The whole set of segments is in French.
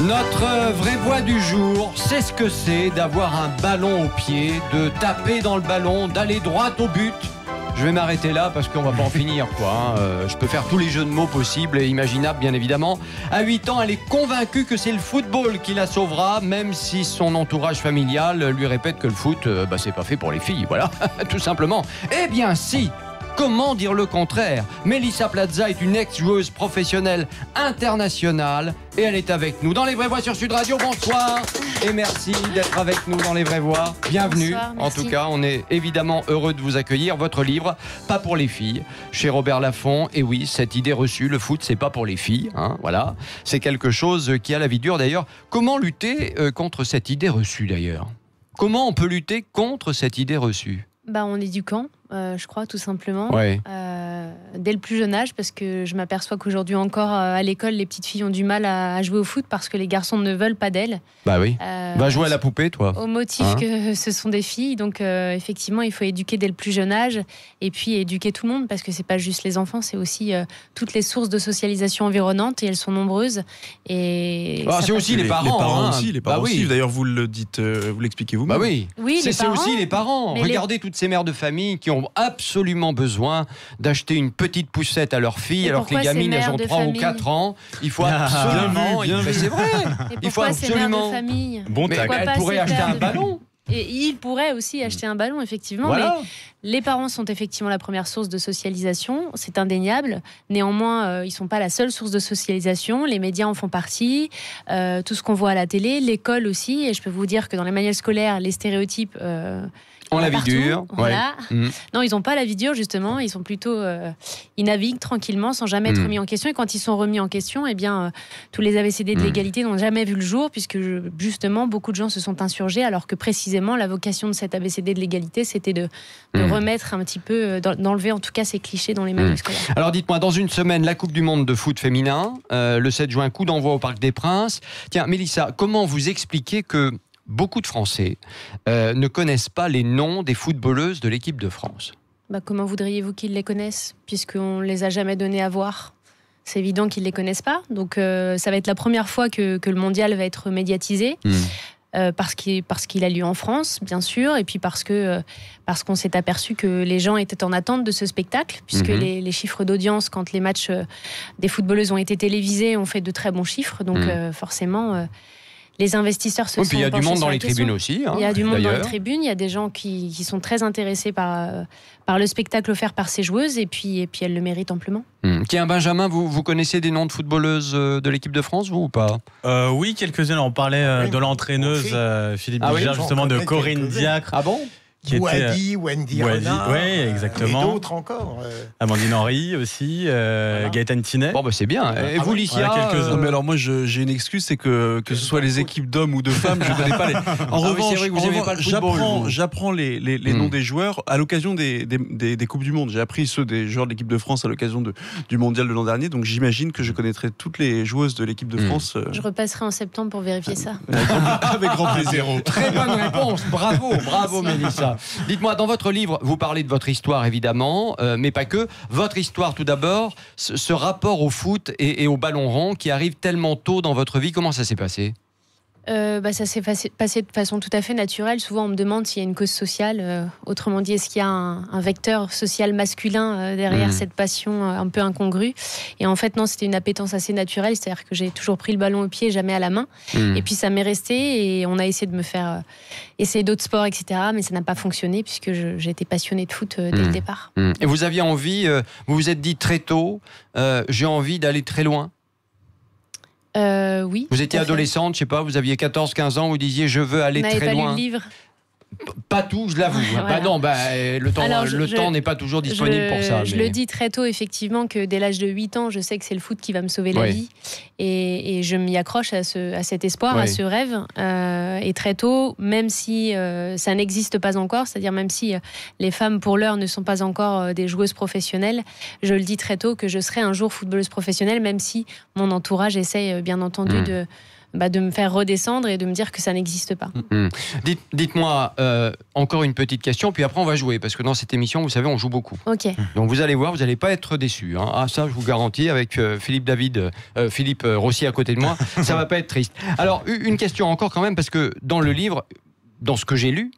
Notre vraie voix du jour, c'est ce que c'est d'avoir un ballon au pied, de taper dans le ballon, d'aller droit au but. Je vais m'arrêter là parce qu'on va pas en finir, quoi. Je peux faire tous les jeux de mots possibles et imaginables, bien évidemment. À 8 ans, elle est convaincue que c'est le football qui la sauvera, même si son entourage familial lui répète que le foot, c'est pas fait pour les filles, voilà, tout simplement. Eh bien si. Comment dire le contraire? Mélissa Plaza est une ex-joueuse professionnelle internationale et elle est avec nous dans Les Vraies Voix sur Sud Radio. Bonsoir et merci d'être avec nous dans Les Vraies Voix. Bienvenue. Bonsoir, en tout cas, on est évidemment heureux de vous accueillir. Votre livre, Pas pour les filles, chez Robert Laffont. Et oui, cette idée reçue, le foot, c'est pas pour les filles. Voilà, c'est quelque chose qui a la vie dure. D'ailleurs, comment lutter contre cette idée reçue d'ailleurs? Comment on peut lutter contre cette idée reçue? En éduquant, je crois, tout simplement. Ouais. Dès le plus jeune âge, parce que je m'aperçois qu'aujourd'hui encore, à l'école, les petites filles ont du mal à jouer au foot parce que les garçons ne veulent pas d'elles. Bah oui. Va jouer à la poupée, toi. Au motif que ce sont des filles. Donc, effectivement, il faut éduquer dès le plus jeune âge et puis éduquer tout le monde parce que c'est pas juste les enfants, c'est aussi toutes les sources de socialisation environnantes et elles sont nombreuses. Et c'est aussi les parents. Les parents aussi. D'ailleurs, vous le dites, vous l'expliquez vous-même. Bah oui. C'est aussi les parents. Regardez toutes ces mères de famille qui ont absolument besoin d'acheter une petite poussette à leur fille alors que les gamines elles ont 3 ou 4 ans. Il faut absolument. Mais c'est vrai. Il faut absolument. Bon, mais elle pourrait acheter un ballon. Et il pourrait aussi acheter un ballon, effectivement. Voilà. Mais les parents sont effectivement la première source de socialisation, c'est indéniable. Néanmoins, ils ne sont pas la seule source de socialisation. Les médias en font partie, tout ce qu'on voit à la télé, l'école aussi. Et je peux vous dire que dans les manuels scolaires, les stéréotypes... on la vie dure. Voilà. Ouais. Non, ils n'ont pas la vie dure, justement. Ils sont plutôt... ils naviguent tranquillement sans jamais être remis en question. Et quand ils sont remis en question, tous les ABCD de l'égalité n'ont jamais vu le jour, puisque justement, beaucoup de gens se sont insurgés, alors que précisément, la vocation de cet ABCD de l'égalité, c'était de remettre un petit peu, d'enlever en tout cas ces clichés dans les manuels scolaires. Alors dites-moi, dans une semaine, la Coupe du Monde de foot féminin, le 7 juin, coup d'envoi au Parc des Princes. Tiens, Mélissa, comment vous expliquez que beaucoup de Français ne connaissent pas les noms des footballeuses de l'équipe de France? Comment voudriez-vous qu'ils les connaissent, puisqu'on ne les a jamais donnés à voir? C'est évident qu'ils ne les connaissent pas. Donc ça va être la première fois que le mondial va être médiatisé. Parce qu'il a lieu en France, bien sûr, et puis parce qu'on s'est aperçu que les gens étaient en attente de ce spectacle, puisque les chiffres d'audience, quand les matchs des footballeuses ont été télévisés, ont fait de très bons chiffres. Donc forcément... les investisseurs se sont puis il y a du monde dans les tribunes aussi. Il y a du monde dans les tribunes, il y a des gens qui sont très intéressés par le spectacle offert par ces joueuses, et puis elles le méritent amplement. Tiens, Benjamin, vous connaissez des noms de footballeuses de l'équipe de France, vous, ou pas? Oui, quelques-unes. On parlait de l'entraîneuse Philippe Bigard, justement, de Corinne Diacre. Ah bon? Wendy Renard, oui, exactement. Et d'autres encore. Amandine Henry aussi, Gaëtan Tinet. Bon, c'est bien. Et vous, Licia? Mais alors moi, j'ai une excuse, c'est que ce soit les équipes d'hommes ou de femmes, je ne connais pas les... En revanche, j'apprends les noms des joueurs à l'occasion des Coupes du Monde. J'ai appris ceux des joueurs de l'équipe de France à l'occasion du Mondial de l'an dernier, donc j'imagine que je connaîtrai toutes les joueuses de l'équipe de France. Je repasserai en septembre pour vérifier ça. Avec grand plaisir. Très bonne réponse. Bravo Mélissa. Dites-moi, dans votre livre, vous parlez de votre histoire évidemment, mais pas que. Votre histoire tout d'abord, ce rapport au foot et au ballon rond qui arrive tellement tôt dans votre vie, comment ça s'est passé ? Ça s'est passé de façon tout à fait naturelle. Souvent, on me demande s'il y a une cause sociale. Autrement dit, est-ce qu'il y a un vecteur social masculin derrière cette passion un peu incongrue? Et en fait, non, c'était une appétence assez naturelle. C'est-à-dire que j'ai toujours pris le ballon au pied, jamais à la main. Et puis, ça m'est resté. Et on a essayé de me faire essayer d'autres sports, etc. Mais ça n'a pas fonctionné puisque j'ai été passionnée de foot dès le départ. Et vous aviez envie, vous vous êtes dit très tôt, j'ai envie d'aller très loin? Oui. Vous étiez adolescente, je sais pas, vous aviez 14-15 ans, vous disiez je veux aller très loin. Vous n'avez pas lu le livre? Pas tout, je l'avoue. Voilà. Le temps n'est pas toujours disponible pour ça. Je le dis très tôt, effectivement, que dès l'âge de 8 ans, je sais que c'est le foot qui va me sauver la vie. Et je m'y accroche à cet espoir, à ce rêve. Et très tôt, même si ça n'existe pas encore, c'est-à-dire même si les femmes, pour l'heure, ne sont pas encore des joueuses professionnelles, je le dis très tôt que je serai un jour footballeuse professionnelle, même si mon entourage essaye, bien entendu, de me faire redescendre et de me dire que ça n'existe pas. Dites-moi encore une petite question, puis après on va jouer, parce que dans cette émission, vous savez, on joue beaucoup. Ok. Donc vous allez voir, vous n'allez pas être déçus. Hein. Ah, ça, je vous garantis, avec Philippe Rossi à côté de moi, ça va pas être triste. Alors, une question encore quand même, parce que dans le livre, dans ce que j'ai lu,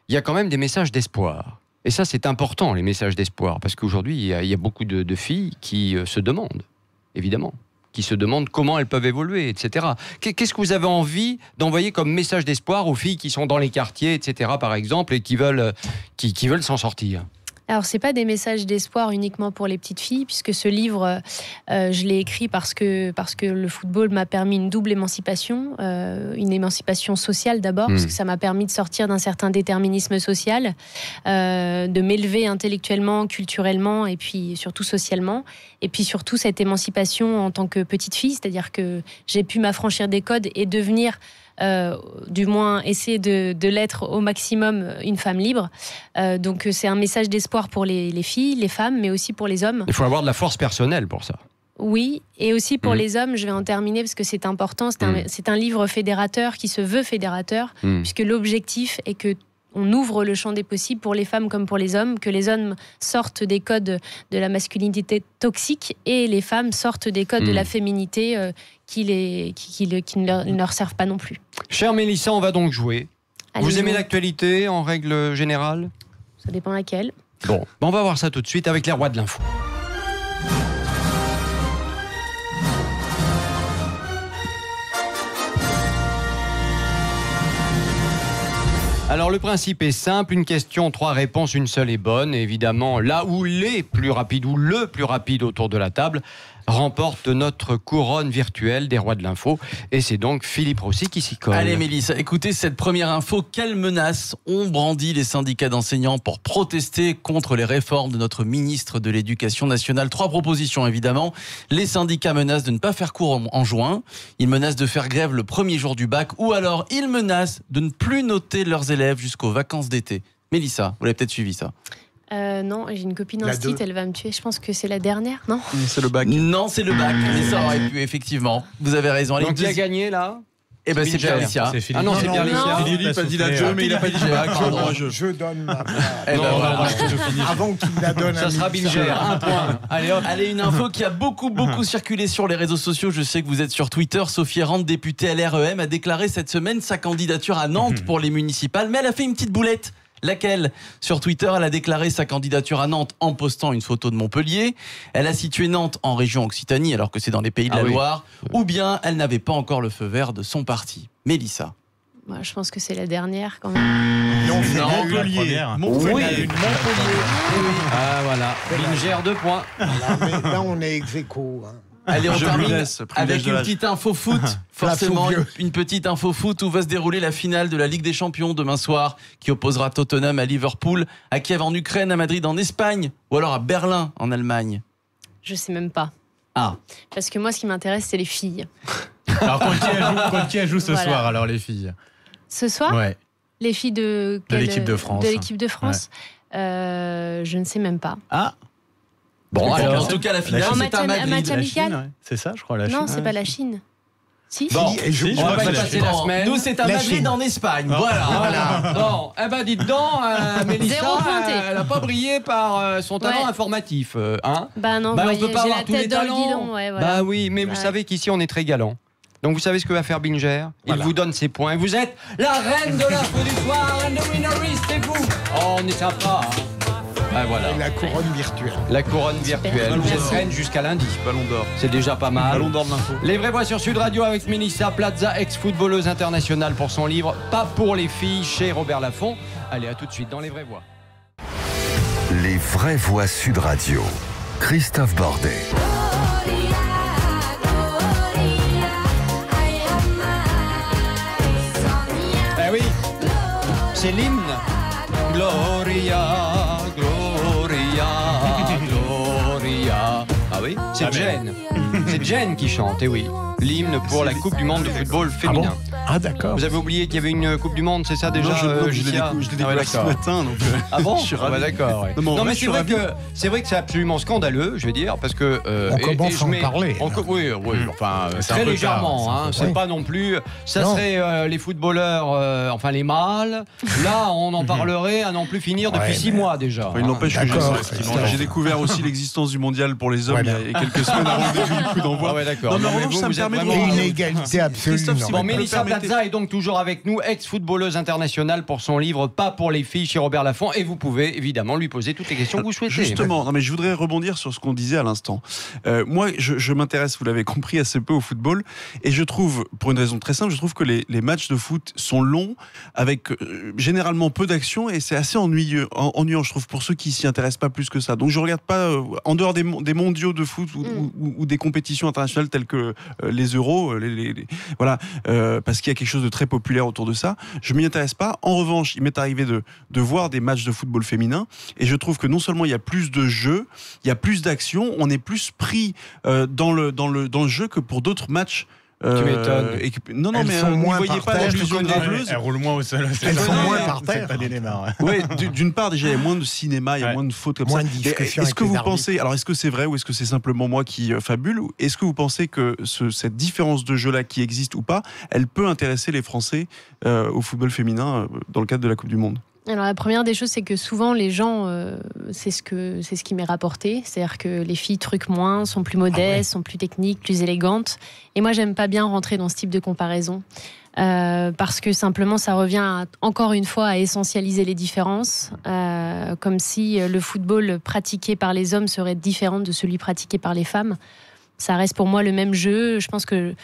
il y a quand même des messages d'espoir. Et ça, c'est important, les messages d'espoir, parce qu'aujourd'hui, il y a beaucoup de filles qui se demandent, évidemment, qui se demandent comment elles peuvent évoluer, etc. Qu'est-ce que vous avez envie d'envoyer comme message d'espoir aux filles qui sont dans les quartiers, etc., par exemple, et qui veulent s'en sortir ? Alors, c'est pas des messages d'espoir uniquement pour les petites filles, puisque ce livre, je l'ai écrit parce que le football m'a permis une double émancipation, une émancipation sociale d'abord, parce que ça m'a permis de sortir d'un certain déterminisme social, de m'élever intellectuellement, culturellement, et puis surtout socialement, et puis surtout cette émancipation en tant que petite fille, c'est-à-dire que j'ai pu m'affranchir des codes et devenir du moins essayer de l'être au maximum une femme libre. Donc c'est un message d'espoir pour les filles, les femmes, mais aussi pour les hommes. Il faut avoir de la force personnelle pour ça. Oui, et aussi pour les hommes, je vais en terminer parce que c'est important, c'est un livre fédérateur qui se veut fédérateur, puisque l'objectif est que on ouvre le champ des possibles pour les femmes comme pour les hommes, que les hommes sortent des codes de la masculinité toxique et les femmes sortent des codes de la féminité qui ne leur servent pas non plus. Chère Mélissa, on va donc jouer. Allez-y. Vous aimez l'actualité en règle générale ? Ça dépend laquelle. Bon, on va voir ça tout de suite avec les rois de l'info. Alors le principe est simple, une question, 3 réponses, une seule est bonne. Et évidemment, là où les plus rapides ou le plus rapide autour de la table remporte notre couronne virtuelle des rois de l'info. Et c'est donc Philippe Rossi qui s'y colle. Allez Mélissa, écoutez cette première info. Quelles menaces ont brandi les syndicats d'enseignants pour protester contre les réformes de notre ministre de l'Éducation nationale ? 3 propositions évidemment. Les syndicats menacent de ne pas faire cours en juin. Ils menacent de faire grève le premier jour du bac. Ou alors ils menacent de ne plus noter leurs élèves jusqu'aux vacances d'été. Mélissa, vous l'avez peut-être suivi ça. Non, j'ai une copine instit, elle va me tuer. Je pense que c'est la dernière, non ? C'est le bac. Non, c'est le bac. Mais ça aurait pu, effectivement. Vous avez raison. Allez, Donc qui a gagné là ? Eh ben c'est Pierre Licia. Ah non, c'est Pierre Licia. Philippe a dit la jeu, mais il n'a pas dit bac. Je donne ma place. Avant qu'il la donne à ça sera Binger, 1 point. Allez hop. Allez, une info qui a beaucoup circulé sur les réseaux sociaux. Je sais que vous êtes sur Twitter. Sophie Rand, députée LREM, a déclaré cette semaine sa candidature à Nantes pour les municipales. Mais elle a fait une petite boulette. Laquelle ? Sur Twitter, elle a déclaré sa candidature à Nantes en postant une photo de Montpellier. Elle a situé Nantes en région Occitanie alors que c'est dans les Pays de la Loire. Ou bien elle n'avait pas encore le feu vert de son parti. Mélissa. Moi, je pense que c'est la dernière quand même. Non, Montpellier. Montpellier. Ah voilà, Binger 2 points. Mais là, on est ex-aequo. Allez, on termine avec une l'âge. petite info foot. Forcément, une petite info foot où va se dérouler la finale de la Ligue des Champions demain soir, qui opposera Tottenham à Liverpool, à Kiev en Ukraine, à Madrid en Espagne, ou alors à Berlin en Allemagne. Je sais même pas. Ah. Parce que moi, ce qui m'intéresse, c'est les filles. Alors, qui joue ce soir, alors, les filles ? Ce soir ? Ouais. Les filles de l'équipe de France. De l'équipe de France. Je ne sais même pas. Ah. Bon, alors, en tout cas, la finale, c'est à Madrid. Un match amical ? Chine, ouais. C'est ça, je crois, la Chine. Non, c'est pas la Chine. Si. Bon, on va pas y passer la semaine. Nous, c'est à Madrid en Espagne. Voilà. Bon, eh ben dites donc, Mélissa, Zéro pointé. elle n'a pas brillé par son talent informatif, hein ? Bah non, on peut pas j'ai avoir la tous les tête dans le talents. guidon. Ouais, voilà. Bah oui, mais vous savez qu'ici on est très galant. Donc vous savez ce que va faire Binger ? Il vous donne ses points. Vous êtes la reine de l'info du soir, and the winner is, c'est vous. Oh, on est sympa. Hein. Ah, voilà. Et la couronne virtuelle. La couronne virtuelle. Vous êtes reine jusqu'à lundi. Ballon d'or. C'est déjà pas mal. Ballon d'or de l'info. Les vraies voix sur Sud Radio avec Mélissa Plaza, ex-footballeuse internationale pour son livre Pas pour les filles chez Robert Laffont. Allez, à tout de suite dans Les vraies voix. Les vraies voix Sud Radio. Christophe Bordet. Eh oui, c'est l'hymne. Gloria, Gloria, Gloria. Ah oui, c'est Jen. C'est Jen qui chante, eh oui. L'hymne pour la Coupe du Monde de football féminin. Ah bon ? Ah d'accord. Vous avez oublié qu'il y avait une Coupe du Monde, c'est ça déjà? Non, je l'ai Julia découvert ce matin. Donc, ah bon? je suis ravi. D'accord. Ouais. Non, mais c'est vrai que c'est absolument scandaleux, je veux dire, parce que on commence à en parler. Oui, enfin très légèrement. Hein, c'est pas non plus. Ça serait les footballeurs, enfin les mâles. Là, on en parlerait à n'en plus finir depuis 6 mois déjà. Il n'empêche que j'ai découvert aussi l'existence du mondial pour les hommes il y a quelques semaines avant le début du coup d'envoi. Ah ouais, d'accord. Non, mais en revanche, ça me permet de une égalité absolue. Bon, Mélissa Plaza est donc toujours avec nous, ex-footballeuse internationale, pour son livre Pas pour les filles chez Robert Laffont, et vous pouvez évidemment lui poser toutes les questions que vous souhaitez. Justement, non, mais je voudrais rebondir sur ce qu'on disait à l'instant. Moi, je m'intéresse, vous l'avez compris, assez peu au football, et je trouve, pour une raison très simple, je trouve que les matchs de foot sont longs, avec généralement peu d'action, et c'est assez ennuyant, je trouve, pour ceux qui s'y intéressent pas plus que ça. Donc je regarde pas, en dehors des mondiaux de foot ou des compétitions internationales telles que les Euros, voilà, parce qu'il y a quelque chose de très populaire autour de ça. Je m'y intéresse pas. En revanche, il m'est arrivé de voir des matchs de football féminin, et je trouve que non seulement il y a plus de jeux, il y a plus d'action, on est plus pris dans le jeu que pour d'autres matchs. Tu m'étonnes. Non, elles mais sont moins n'y voyez par pas terre, graveleuse. Elles roulent moins au sol. Elles sont moins par terre. Ouais, d'une part, déjà, il y a moins de cinéma, il y a moins de fautes comme moins ça. De discussions. Est-ce que vous pensez, alors est-ce que c'est vrai ou est-ce que c'est simplement moi qui fabule, ou est-ce que vous pensez que cette différence de jeu-là qui existe ou pas, elle peut intéresser les Français au football féminin dans le cadre de la Coupe du Monde? Alors la première des choses, c'est que souvent les gens, c'est ce qui m'est rapporté, c'est-à-dire que les filles truquent moins, sont plus modestes, sont plus techniques, plus élégantes. Et moi, j'aime pas bien rentrer dans ce type de comparaison. Parce que simplement ça revient encore une fois à essentialiser les différences, comme si le football pratiqué par les hommes serait différent de celui pratiqué par les femmes. Ça reste pour moi le même jeu. Je pense que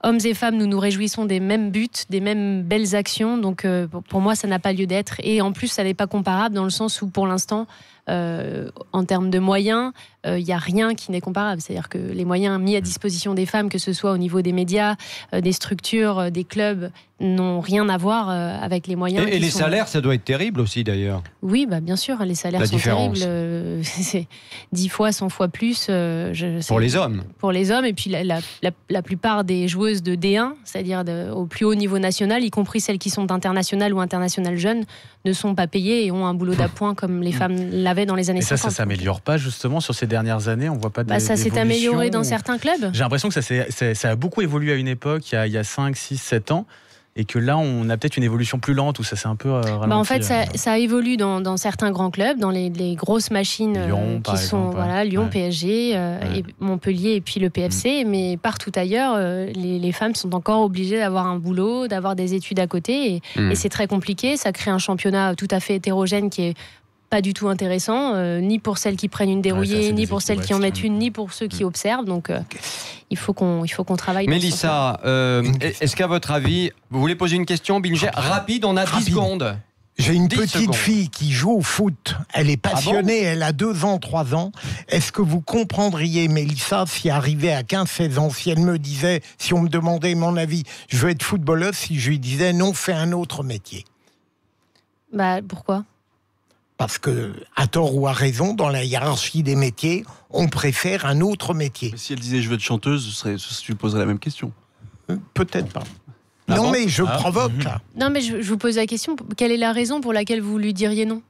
hommes et femmes, nous nous réjouissons des mêmes buts, des mêmes belles actions. Donc pour moi, ça n'a pas lieu d'être. Et en plus, ça n'est pas comparable dans le sens où pour l'instant, en termes de moyens, il n'y a rien qui n'est comparable. C'est-à-dire que les moyens mis à disposition des femmes, que ce soit au niveau des médias, des structures, des clubs, n'ont rien à voir avec les moyens. Et les salaires, ça doit être terrible aussi d'ailleurs. Oui, bah, bien sûr, les salaires sont terribles. C'est 10 fois, 100 fois plus. Pour les hommes. Pour les hommes. Et puis la plupart des joueuses de D1, c'est-à-dire au plus haut niveau national, y compris celles qui sont internationales ou internationales jeunes, ne sont pas payées et ont un boulot d'appoint comme les femmes l'avaient dans les années 50. Ça s'améliore pas justement sur ces dernières années? On voit pas ça s'est amélioré dans certains clubs. J'ai l'impression que ça a beaucoup évolué à une époque, il y a 5, 6, 7 ans. Et que là, on a peut-être une évolution plus lente, où ça s'est un peu ralenti. En fait, ça évolue dans certains grands clubs, dans les grosses machines Lyon, qui sont Lyon, PSG, et Montpellier et puis le PFC. Mais partout ailleurs, les femmes sont encore obligées d'avoir un boulot, d'avoir des études à côté. Et c'est très compliqué. Ça crée un championnat tout à fait hétérogène qui est pas du tout intéressant, ni pour celles qui prennent une dérouillée, ni pour celles qui en mettent une, ni pour ceux qui observent. Donc il faut qu'on travaille. Mélissa, est-ce qu'à votre avis, vous voulez poser une question, Bilger? Rapide, on a 10 secondes. J'ai une petite fille qui joue au foot. Elle est passionnée, elle a 2 ans, 3 ans. Est-ce que vous comprendriez, Mélissa, si arrivée à 15-16 ans, si elle me disait, si on me demandait mon avis, je veux être footballeuse, si je lui disais non, fais un autre métier? Pourquoi? Parce que, à tort ou à raison, dans la hiérarchie des métiers, on préfère un autre métier. Mais si elle disait je veux être chanteuse, tu poserais la même question. Peut-être pas. Non, mais je provoque là. Non, mais je vous pose la question. Quelle est la raison pour laquelle vous lui diriez non?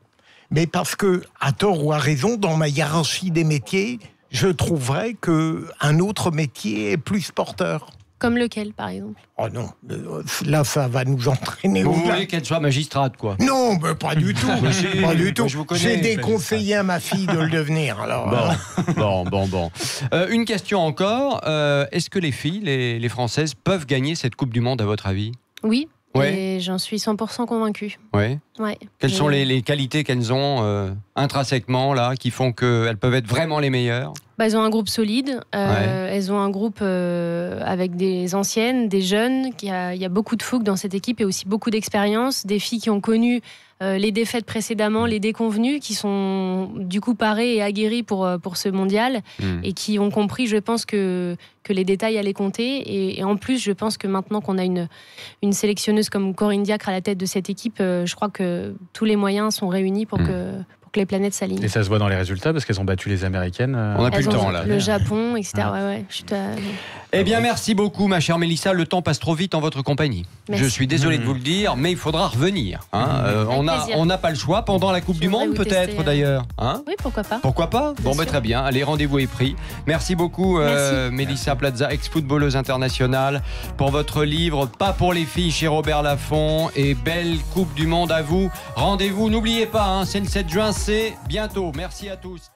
Mais parce que, à tort ou à raison, dans ma hiérarchie des métiers, je trouverais qu'un autre métier est plus porteur. Comme lequel, par exemple? Oh non, là, ça va nous entraîner. Vous voulez qu'elle soit magistrate, quoi? Non, mais pas du tout. Pas du tout. J'ai déconseillé à ma fille de le devenir. Alors, Bon. Une question encore. Est-ce que les filles, les Françaises, peuvent gagner cette Coupe du Monde, à votre avis? Oui. Et j'en suis 100% convaincue. Ouais. Quelles sont les qualités qu'elles ont intrinsèquement là, qui font qu'elles peuvent être vraiment les meilleures? Elles ont un groupe solide. Elles ont un groupe avec des anciennes, des jeunes. Il y a beaucoup de fougue dans cette équipe et aussi beaucoup d'expérience. Des filles qui ont connu les défaites précédemment, les déconvenues, qui sont du coup parées et aguerries pour ce mondial et qui ont compris, je pense, que les détails allaient compter. Et en plus, je pense que maintenant qu'on a une sélectionneuse comme Corinne Diacre à la tête de cette équipe, je crois que tous les moyens sont réunis pour pour que les planètes s'alignent. Et ça se voit dans les résultats parce qu'elles ont battu les Américaines. On n'a plus le temps là. Le Japon, etc. Ouais. Eh bien, merci beaucoup, ma chère Mélissa. Le temps passe trop vite en votre compagnie. Merci. Je suis désolé de vous le dire, mais il faudra revenir. On n'a pas le choix pendant la Coupe du Monde, peut-être d'ailleurs. Oui, pourquoi pas. Pourquoi pas ? Bon, très bien. Allez, rendez-vous est pris. Merci beaucoup, Mélissa Plaza, ex-footballeuse internationale, pour votre livre Pas pour les filles chez Robert Laffont. Et belle Coupe du Monde à vous. Rendez-vous, n'oubliez pas, c'est le 7 juin, c'est bientôt. Merci à tous.